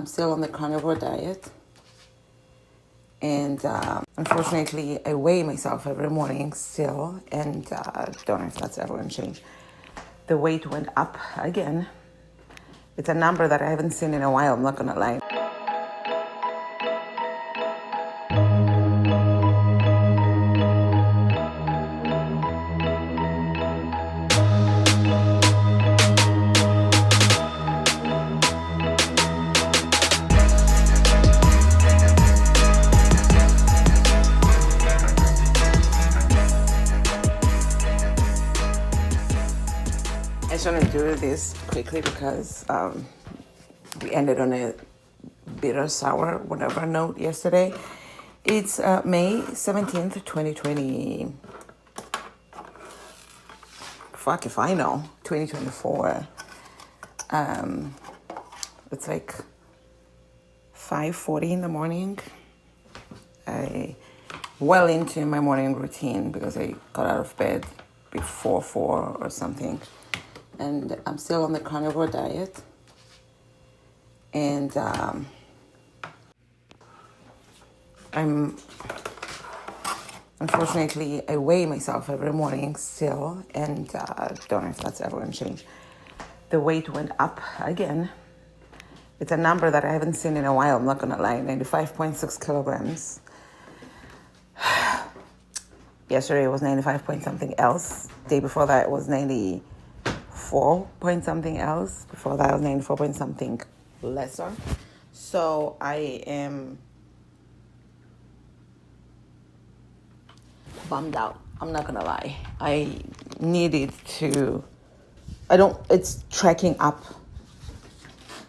I'm still on the carnivore diet. And unfortunately, I weigh myself every morning still, and don't know if that's ever going to change. The weight went up again. It's a number that I haven't seen in a while, I'm not going to lie. I just want to do this quickly because we ended on a bitter, sour, whatever note yesterday. It's May 17th, 2020. Fuck if I know. 2024. It's like 5:40 in the morning. I well into my morning routine because I got out of bed before 4 or something. And I'm still on the carnivore diet. And unfortunately, I weigh myself every morning still, and don't know if that's ever going to change. The weight went up again. It's a number that I haven't seen in a while, I'm not going to lie, 95.6 kilograms. Yesterday it was 95 point something else. Day before that it was 94 point something else. Before that it was 94 point something lesser. So I am bummed out. I'm not gonna lie. I needed to. It's tracking up.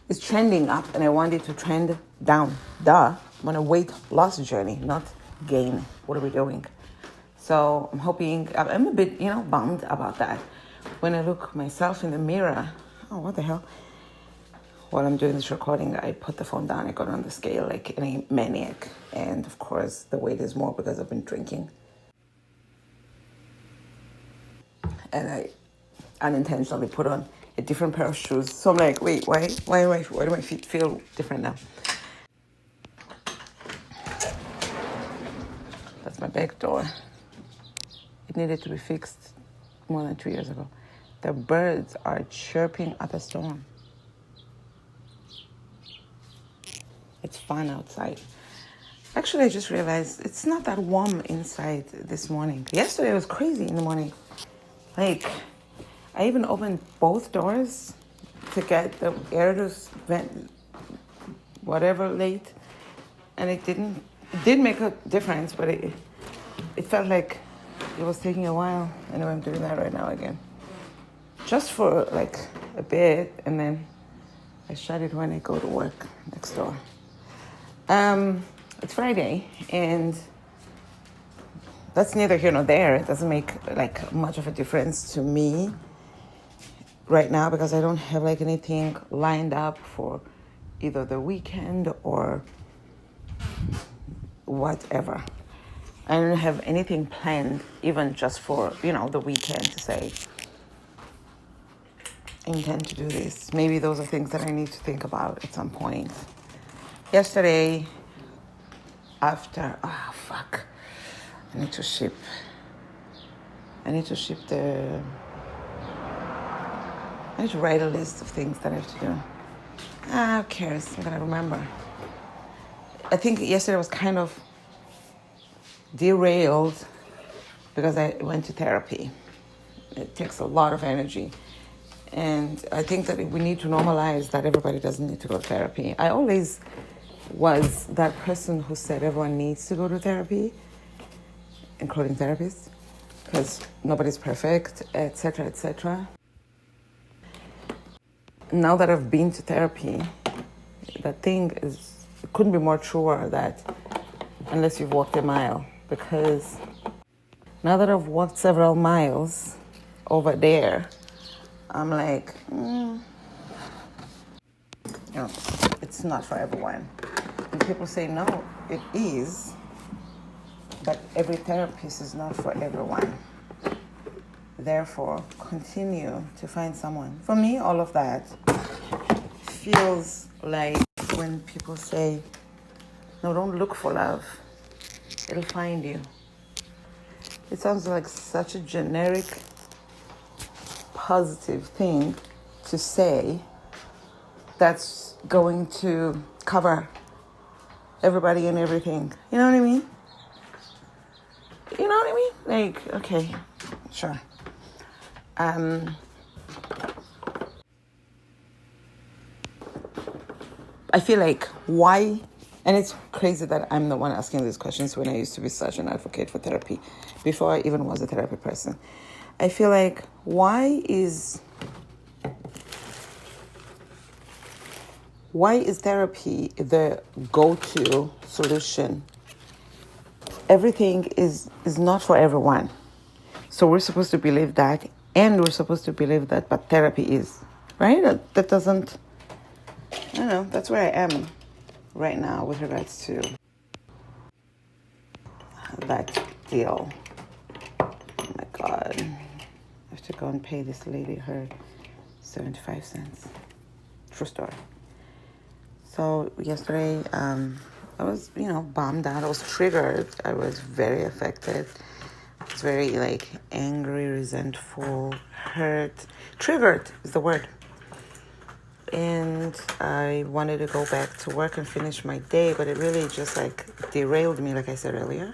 It's trending up, and I want it to trend down. I'm on a weight loss journey, not gain. What are we doing? So I'm hoping. I'm a bit, bummed about that. When I look myself in the mirror, oh, what the hell? While I'm doing this recording, I put the phone down. I got on the scale like a maniac, and of course, the weight is more because I've been drinking. And I unintentionally put on a different pair of shoes. So I'm like, wait, why do my feet feel different now? That's my back door. It needed to be fixed more than 2 years ago. The birds are chirping up a storm. It's fun outside. Actually, I just realized it's not that warm inside this morning. Yesterday it was crazy in the morning. Like, I even opened both doors to get the air to vent whatever late, and it did make a difference, but it felt like it was taking a while. Anyway, I'm doing that right now again. Just for like a bit, and then I shut it when I go to work next door. It's Friday, and that's neither here nor there. It doesn't make like much of a difference to me right now because I don't have like anything lined up for either the weekend or whatever. I don't have anything planned, even just for, the weekend to say, I intend to do this. Maybe those are things that I need to think about at some point. Yesterday, I need to ship I need to write a list of things that I have to do. Who cares? I'm going to remember. I think yesterday was kind of derailed because I went to therapy. It takes a lot of energy. And I think that we need to normalize that everybody doesn't need to go to therapy. I always was that person who said everyone needs to go to therapy, including therapists, because nobody's perfect, etc., etc. Now that I've been to therapy, the thing is, it couldn't be more truer that unless you've walked a mile, because now that I've walked several miles over there, I'm like, it's not for everyone. And people say, no, it is, but every therapist is not for everyone. Therefore, continue to find someone. For me, all of that feels like when people say, no, don't look for love. It'll find you. It sounds like such a generic, positive thing to say that's going to cover everybody and everything. You know what I mean? You know what I mean? Like, okay, sure. I feel like why, and it's crazy that I'm the one asking these questions when I used to be such an advocate for therapy before I even was a therapy person. I feel like why is therapy the go-to solution? Everything is not for everyone. So we're supposed to believe that, and we're supposed to believe that, but therapy is, right? That doesn't, I don't know, that's where I am right now with regards to that deal. Oh my God. I have to go and pay this lady her 75 cents. True story. So yesterday, I was, bummed out. I was triggered. I was very affected. I was very, angry, resentful, hurt. Triggered is the word. And I wanted to go back to work and finish my day, but it really just, derailed me, like I said earlier.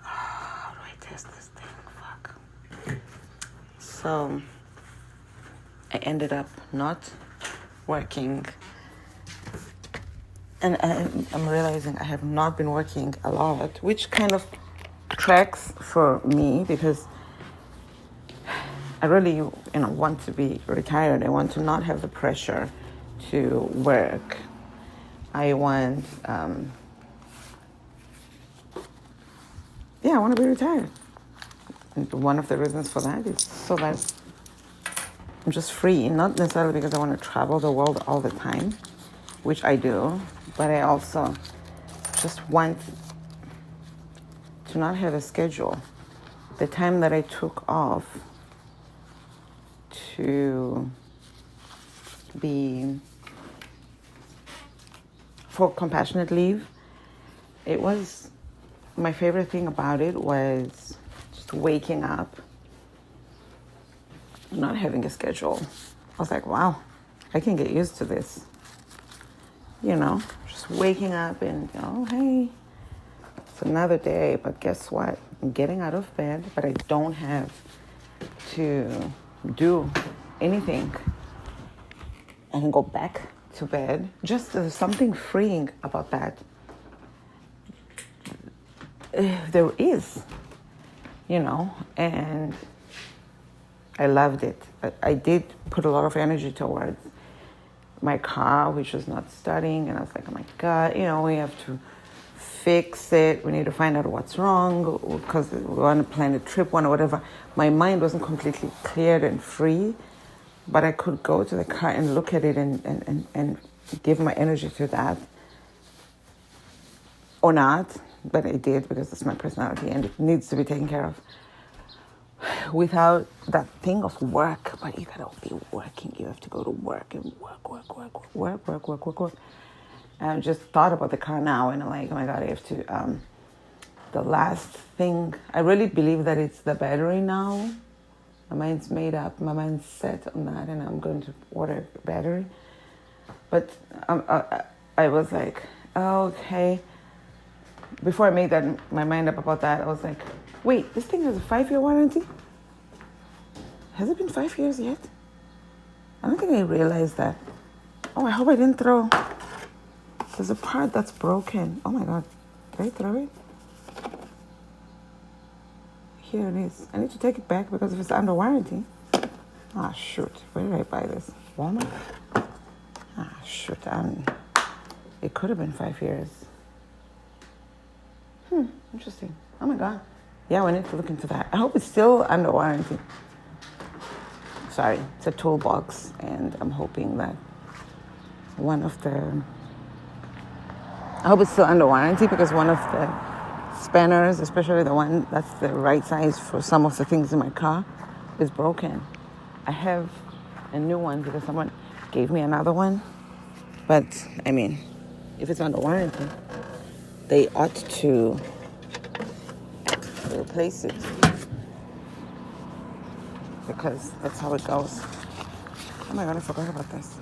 How do I test this thing? Fuck. So I ended up not working. And I'm realizing I have not been working a lot, which kind of tracks for me because I really, want to be retired. I want to not have the pressure to work. I want, I want to be retired. And one of the reasons for that is so that I'm just free, not necessarily because I want to travel the world all the time, which I do, but I also just want to not have a schedule. The time that I took off to be for compassionate leave, it was, my favorite thing about it was just waking up, not having a schedule. I was like, wow, I can get used to this. Just waking up and, hey, it's another day, but guess what? I'm getting out of bed, but I don't have to do anything. I can go back to bed. Just there's something freeing about that. There is, and I loved it. I did put a lot of energy towards my car, which was not starting, and I was like, oh my God, we have to fix it. We need to find out what's wrong because we want to plan a trip, or whatever. My mind wasn't completely cleared and free, but I could go to the car and look at it and give my energy to that. Or not, but I did because it's my personality and it needs to be taken care of. Without that thing of work, but you gotta be working. You have to go to work and work. And I just thought about the car now, and I'm like, oh my God, I have to. The last thing, I really believe that it's the battery now. My mind's made up. My mind's set on that, and I'm going to order a battery. But I was like, oh, okay. Before I made my mind up about that, I was like, wait, this thing has a 5-year warranty? Has it been 5 years yet? I don't think I realized that. Oh, I hope I didn't throw. There's a part that's broken. Oh my God, did I throw it? Here it is. I need to take it back because if it's under warranty. Ah, shoot. Where did I buy this? Walmart? Ah, shoot. It could have been 5 years. Interesting. Oh my God. Yeah, we need to look into that. I hope it's still under warranty. Sorry, it's a toolbox, and I'm hoping that I hope it's still under warranty because one of the spanners, especially the one that's the right size for some of the things in my car, is broken. I have a new one because someone gave me another one, But, I mean, if it's under warranty, they ought to replace it. Because that's how it goes. Oh my God, I forgot about this.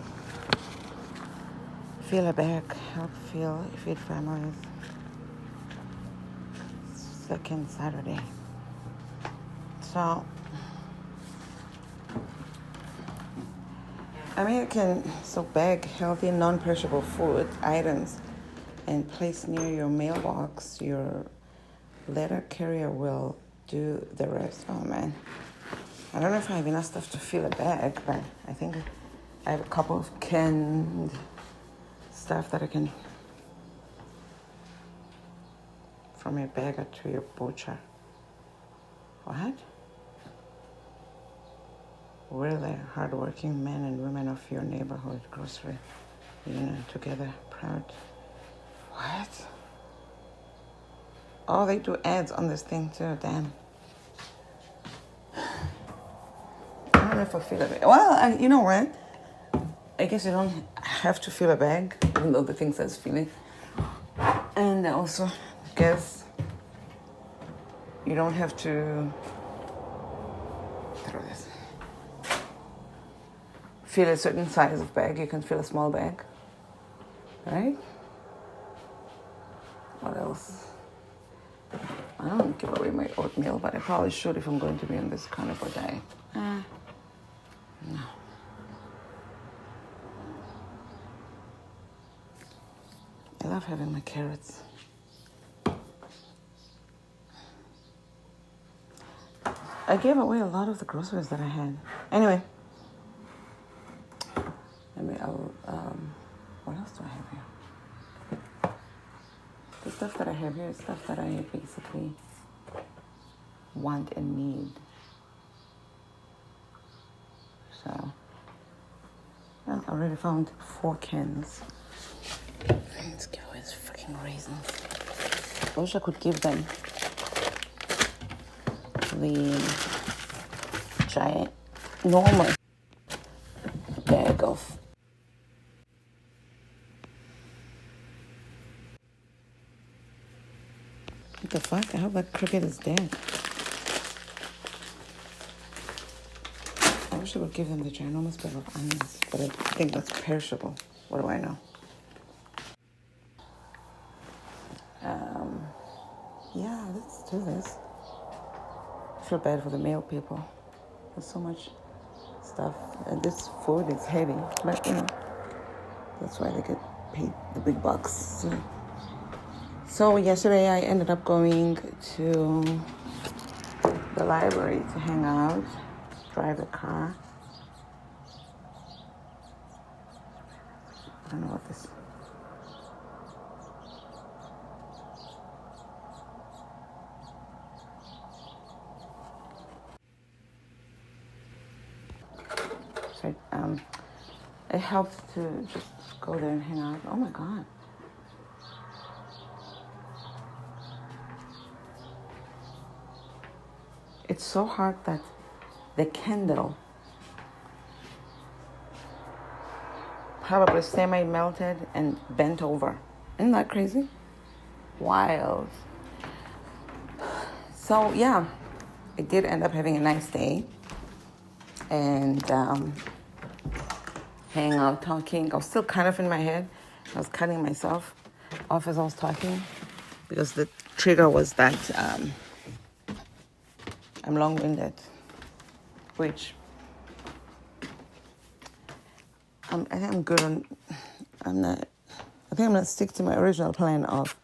Feel a bag, help feed families. Second Saturday. So, bag healthy, non-perishable food items and place near your mailbox. Your letter carrier will do the rest. Oh man. I don't know if I have enough stuff to fill a bag, but I think I have a couple of canned stuff that I can from your bagger to your butcher. What? We're the hardworking men and women of your neighborhood grocery union together, proud. What? Oh, they do ads on this thing too, damn. I don't know if I feel a bag. Well, you know what? I guess you don't have to fill a bag, even though the thing says fill it. And I also guess you don't have to throw this. Fill a certain size of bag. You can fill a small bag, right? What else? I don't give away my oatmeal, but I probably should if I'm going to be on this carnivore diet. No. I love having my carrots. I gave away a lot of the groceries that I had. Anyway. What else do I have here? The stuff that I have here is stuff that I basically want and need. So, I already found 4 cans. Let's get away these freaking raisins. I wish I could give them the giant, normal bag of what the fuck? I hope that cricket is dead. I wish I would give them the ginormous bag of onions, but I think that's perishable. What do I know? Yeah, let's do this. I feel bad for the male people. There's so much stuff, and this food is heavy, but you know, that's why they get paid the big bucks. So yesterday I ended up going to the library to hang out, drive the car. I don't know what this. So it helps to just go there and hang out. Oh my God. It's so hard that the candle probably semi-melted and bent over. Isn't that crazy? Wild. So yeah, I did end up having a nice day and hanging out, talking. I was still kind of in my head. I was cutting myself off as I was talking because the trigger was that I'm long-winded, which I think I'm good on. I think I'm gonna stick to my original plan of.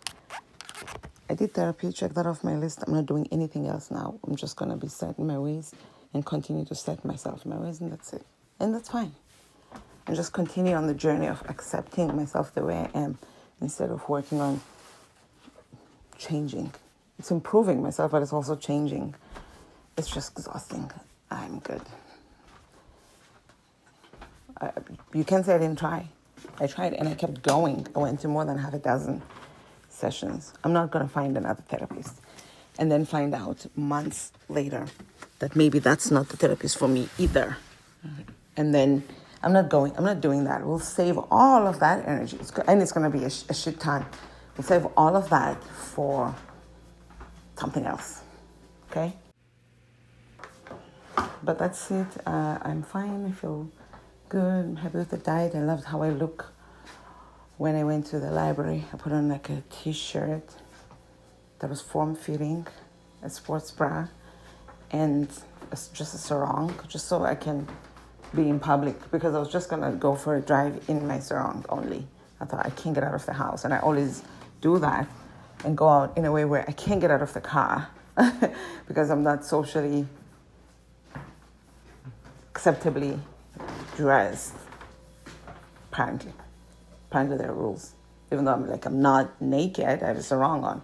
I did therapy, check that off my list. I'm not doing anything else now. I'm just gonna be set in my ways and continue to set myself in my ways, and that's it. And that's fine. And just continue on the journey of accepting myself the way I am instead of working on changing. It's improving myself, but it's also changing. It's just exhausting. I'm good. You can say I didn't try. I tried and I kept going. I went to more than half a dozen sessions. I'm not going to find another therapist and then find out months later that maybe that's not the therapist for me either. And then I'm not doing that. We'll save all of that energy. And it's going to be a shit ton. We'll save all of that for something else. Okay? But that's it. I'm fine. I feel good. I'm happy with the diet. I loved how I look when I went to the library. I put on like a t-shirt that was form-fitting, a sports bra, and just a sarong, just so I can be in public, because I was just going to go for a drive in my sarong only. I thought, I can't get out of the house. And I always do that and go out in a way where I can't get out of the car because I'm not socially acceptably dressed. Apparently there are rules. Even though I'm not naked, I have a sarong on.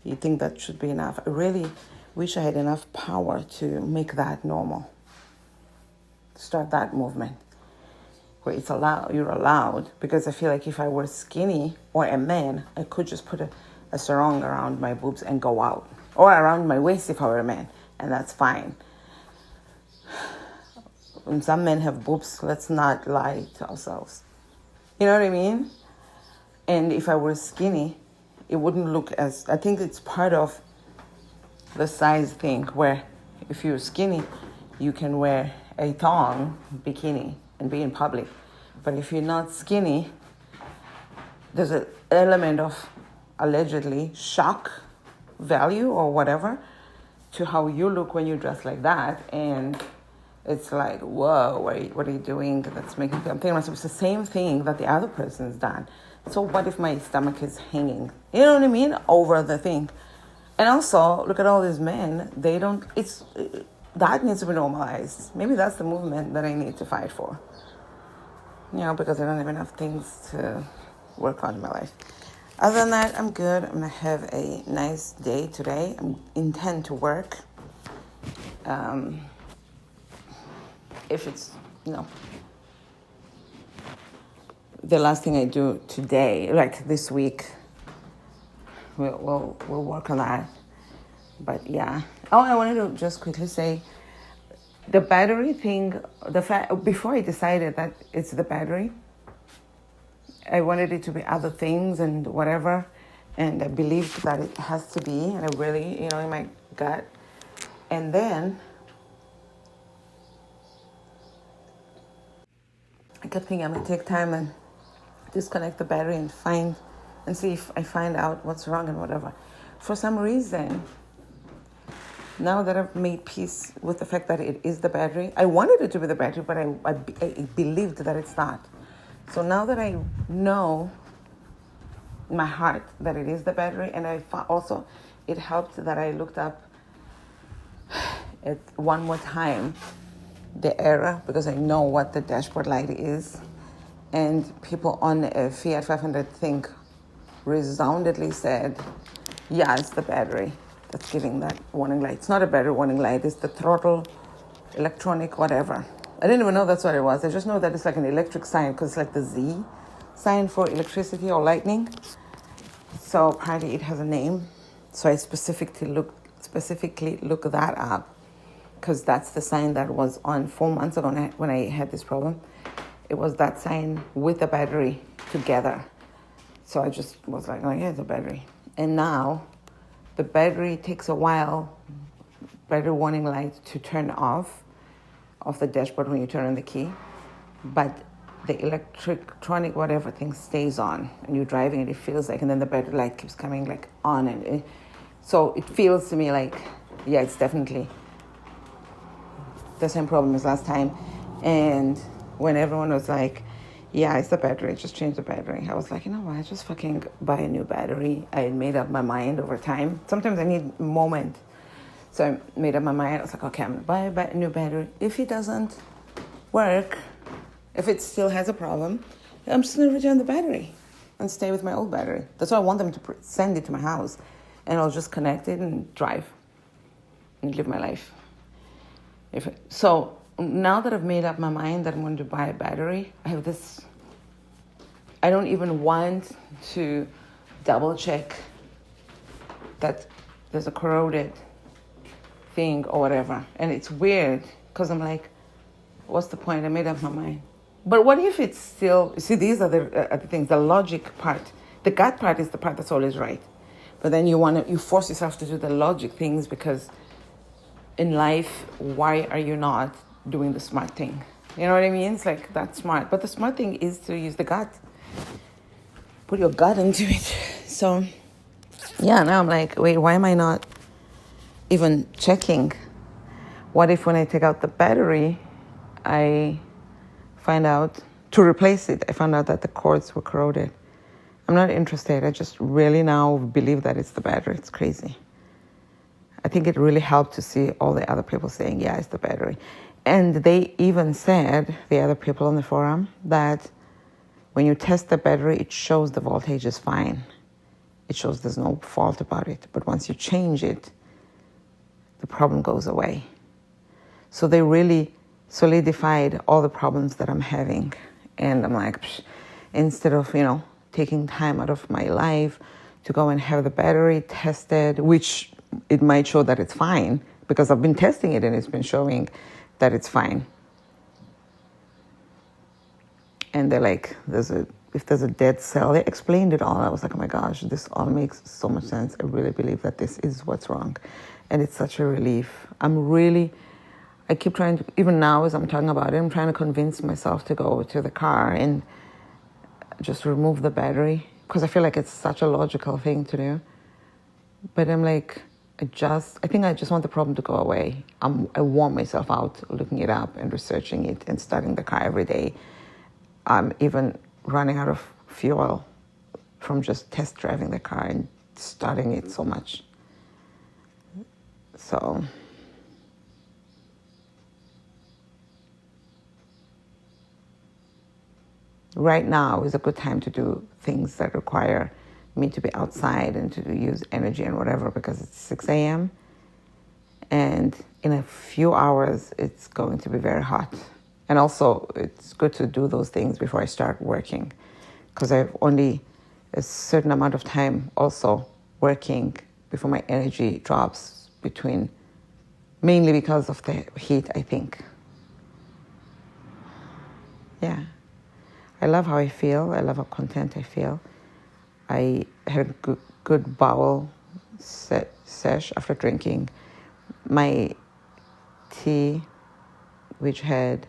You think that should be enough? I really wish I had enough power to make that normal. Start that movement where you're allowed, because I feel like if I were skinny or a man, I could just put a sarong around my boobs and go out, or around my waist if I were a man, and that's fine. When some men have boobs, let's not lie to ourselves. You know what I mean? And if I were skinny, it wouldn't look as... I think it's part of the size thing, where if you're skinny, you can wear a thong bikini and be in public. But if you're not skinny, there's an element of allegedly shock value or whatever to how you look when you dress like that. And it's like, whoa, what are you doing? That's making me... I'm thinking to myself, it's the same thing that the other person's done. So what if my stomach is hanging? You know what I mean? Over the thing. And also, look at all these men. They don't... that needs to be normalized. Maybe that's the movement that I need to fight for. Because I don't have enough things to work on in my life. Other than that, I'm good. I'm going to have a nice day today. I intend to work. If it's, the last thing I do today, like this week, we'll work on that. But yeah. Oh, I wanted to just quickly say, the battery thing, before I decided that it's the battery, I wanted it to be other things and whatever, and I believed that it has to be, and I really, in my gut. And then I kept thinking I'm going to take time and disconnect the battery and see if I find out what's wrong and whatever. For some reason, now that I've made peace with the fact that it is the battery, I wanted it to be the battery, but I believed that it's not. So now that I know in my heart that it is the battery, and also it helped that I looked up it one more time, the error, because I know what the dashboard light is. And people on a Fiat 500 thing resoundingly said, yeah, it's the battery that's giving that warning light. It's not a battery warning light, it's the throttle, electronic, whatever. I didn't even know that's what it was. I just know that it's like an electric sign, because it's like the Z sign for electricity or lightning. So apparently it has a name. So I specifically look that up, because that's the sign that was on 4 months ago when I had this problem. It was that sign with the battery together. So I just was like, oh yeah, it's a battery. And now the battery takes a while, battery warning light, to turn off the dashboard when you turn on the key. But the electronic whatever thing stays on, and you're driving and it feels like, and then the battery light keeps coming like on. So it feels to me like, yeah, it's definitely the same problem as last time. And when everyone was like, yeah, it's the battery, just change the battery, I was like, you know what, just fucking buy a new battery. I had made up my mind over time. Sometimes I need a moment. So I made up my mind. I was like, okay, I'm going to buy a new battery. If it doesn't work, if it still has a problem, I'm just going to return the battery and stay with my old battery. That's why I want them to send it to my house, and I'll just connect it and drive and live my life. So now that I've made up my mind that I'm going to buy a battery, I have this... I don't even want to double check that there's a corroded thing or whatever. And it's weird, because I'm like, what's the point? I made up my mind. But what if it's still, see, these are the things, the logic part. The gut part is the part that's always right. But then you force yourself to do the logic things because in life, why are you not doing the smart thing? You know what I mean? It's like, that's smart. But the smart thing is to use the gut. Put your gut into it. So, yeah, now I'm like, wait, why am I not even checking? What if when I take out the battery, I find out, to replace it, I found out that the cords were corroded. I'm not interested. I just really now believe that it's the battery. It's crazy. I think it really helped to see all the other people saying, yeah, it's the battery. And they even said, the other people on the forum, that when you test the battery, it shows the voltage is fine. It shows there's no fault about it. But once you change it, the problem goes away. So they really solidified all the problems that I'm having. And I'm like, instead of, taking time out of my life to go and have the battery tested, which it might show that it's fine, because I've been testing it and it's been showing that it's fine. And they're like, if there's a dead cell, they explained it all. I was like, oh my gosh, this all makes so much sense. I really believe that this is what's wrong. And it's such a relief. I keep trying to, even now as I'm talking about it, I'm trying to convince myself to go to the car and just remove the battery, because I feel like it's such a logical thing to do. But I'm like, I think I just want the problem to go away. I want myself out looking it up and researching it and starting the car every day. I'm even running out of fuel from just test driving the car and starting it so much. So right now is a good time to do things that require me to be outside and to use energy and whatever, because it's 6 a.m. and in a few hours it's going to be very hot. And also it's good to do those things before I start working, because I have only a certain amount of time also working before my energy drops, mainly because of the heat, I think. Yeah. I love how I feel. I love how content I feel. I had a good bowel sesh after drinking my tea, which had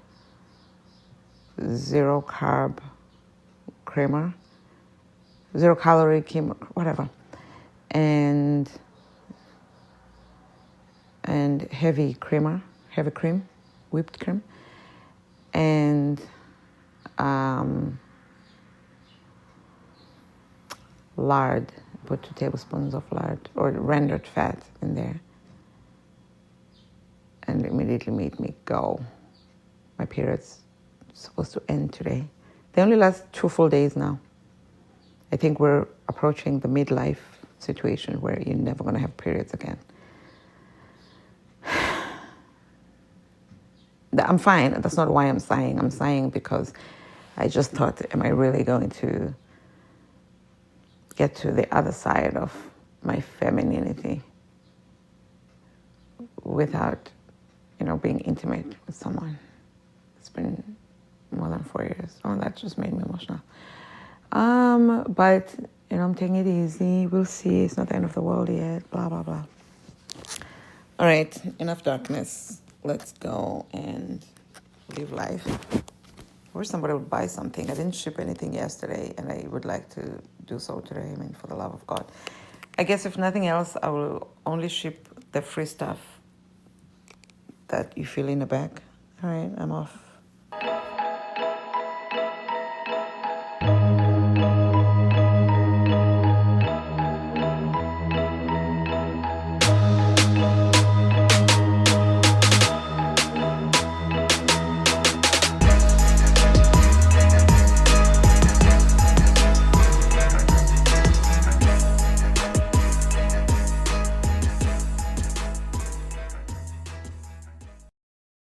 0 calorie creamer, whatever, and heavy cream, whipped cream, and lard. Put 2 tablespoons of lard or rendered fat in there, and it immediately made me go. My period's supposed to end today. They only last 2 full days now. I think we're approaching the midlife situation where you're never going to have periods again. I'm fine. That's not why I'm sighing. I'm sighing because I just thought, am I really going to get to the other side of my femininity without, being intimate with someone? It's been more than 4 years. Oh, that just made me emotional. But, I'm taking it easy. We'll see. It's not the end of the world yet. Blah, blah, blah. All right. Enough darkness. Let's go and live life. I wish somebody would buy something. I didn't ship anything yesterday, and I would like to do so today. For the love of God. I guess if nothing else, I will only ship the free stuff that you feel in the bag. All right, I'm off.